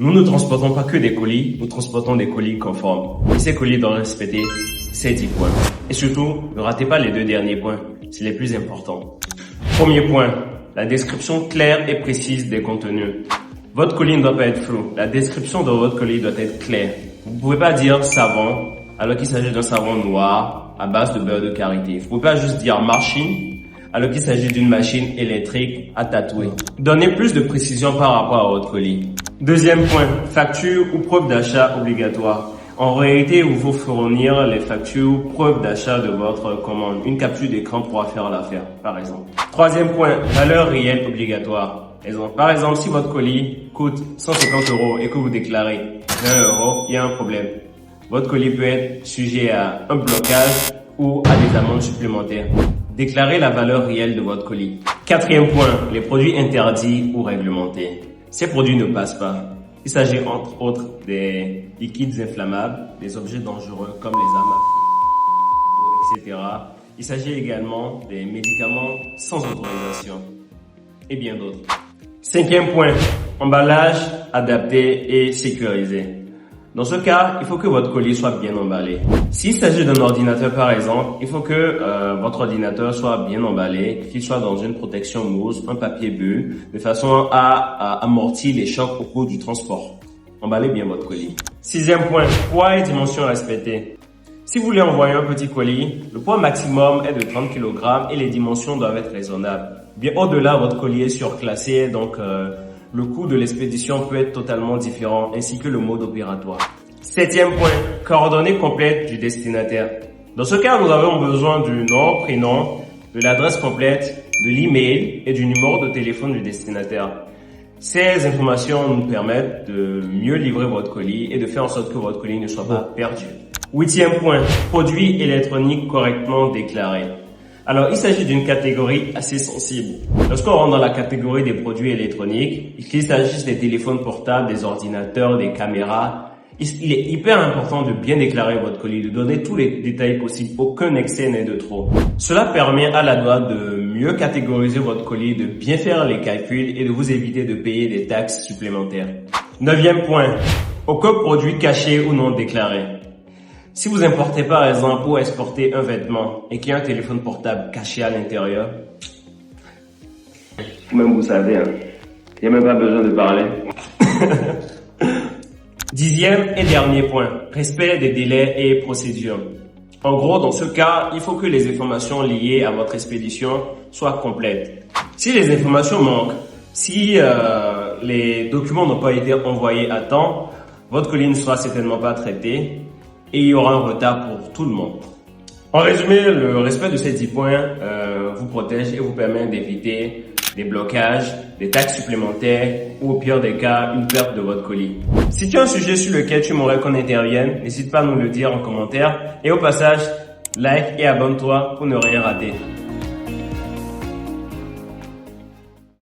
Nous ne transportons pas que des colis, nous transportons des colis conformes. Et ces colis doivent respecter ces 10 points. Et surtout, ne ratez pas les 2 derniers points, c'est les plus importants. Premier point, la description claire et précise des contenus. Votre colis ne doit pas être flou. La description de votre colis doit être claire. Vous ne pouvez pas dire savon alors qu'il s'agit d'un savon noir à base de beurre de karité. Vous ne pouvez pas juste dire machine alors qu'il s'agit d'une machine électrique à tatouer. Donnez plus de précision par rapport à votre colis. Deuxième point, facture ou preuve d'achat obligatoire. En réalité, il vous faut fournir les factures ou preuves d'achat de votre commande. Une capture d'écran pourra faire l'affaire, par exemple. Troisième point, valeur réelle obligatoire. Par exemple, si votre colis coûte 150 € et que vous déclarez 20 €, il y a un problème. Votre colis peut être sujet à un blocage ou à des amendes supplémentaires. Déclarez la valeur réelle de votre colis. Quatrième point, les produits interdits ou réglementés. Ces produits ne passent pas. Il s'agit entre autres des liquides inflammables, des objets dangereux comme les armes à feu, etc. Il s'agit également des médicaments sans autorisation et bien d'autres. Cinquième point, emballage adapté et sécurisé. Dans ce cas, il faut que votre colis soit bien emballé. S'il s'agit d'un ordinateur par exemple, il faut que votre ordinateur soit bien emballé, qu'il soit dans une protection mousse, un papier bulle, de façon à amortir les chocs au cours du transport. Emballez bien votre colis. Sixième point, poids et dimension respectées. Si vous voulez envoyer un petit colis, le poids maximum est de 30 kg et les dimensions doivent être raisonnables. Bien au-delà, votre colis est surclassé, donc le coût de l'expédition peut être totalement différent, ainsi que le mode opératoire. Septième point, coordonnées complètes du destinataire. Dans ce cas, nous avons besoin du nom, prénom, de l'adresse complète, de l'email et du numéro de téléphone du destinataire. Ces informations nous permettent de mieux livrer votre colis et de faire en sorte que votre colis ne soit pas perdu. Huitième point, produits électroniques correctement déclarés. Alors, il s'agit d'une catégorie assez sensible. Lorsqu'on rentre dans la catégorie des produits électroniques, qu'il s'agisse des téléphones portables, des ordinateurs, des caméras, il est hyper important de bien déclarer votre colis, de donner tous les détails possibles, aucun excès n'est de trop. Cela permet à la douane de mieux catégoriser votre colis, de bien faire les calculs et de vous éviter de payer des taxes supplémentaires. Neuvième point, aucun produit caché ou non déclaré. Si vous importez par exemple ou exportez un vêtement et qu'il y a un téléphone portable caché à l'intérieur, même vous savez, il n'y a même pas besoin de parler. Dixième et dernier point, respect des délais et procédures. En gros, dans ce cas, il faut que les informations liées à votre expédition soient complètes. Si les informations manquent, si les documents n'ont pas été envoyés à temps, votre colis ne sera certainement pas traité et il y aura un retard pour tout le monde. En résumé, le respect de ces 10 points vous protège et vous permet d'éviter des blocages, des taxes supplémentaires ou au pire des cas, une perte de votre colis. Si tu as un sujet sur lequel tu aimerais qu'on intervienne, n'hésite pas à nous le dire en commentaire et au passage, like et abonne-toi pour ne rien rater.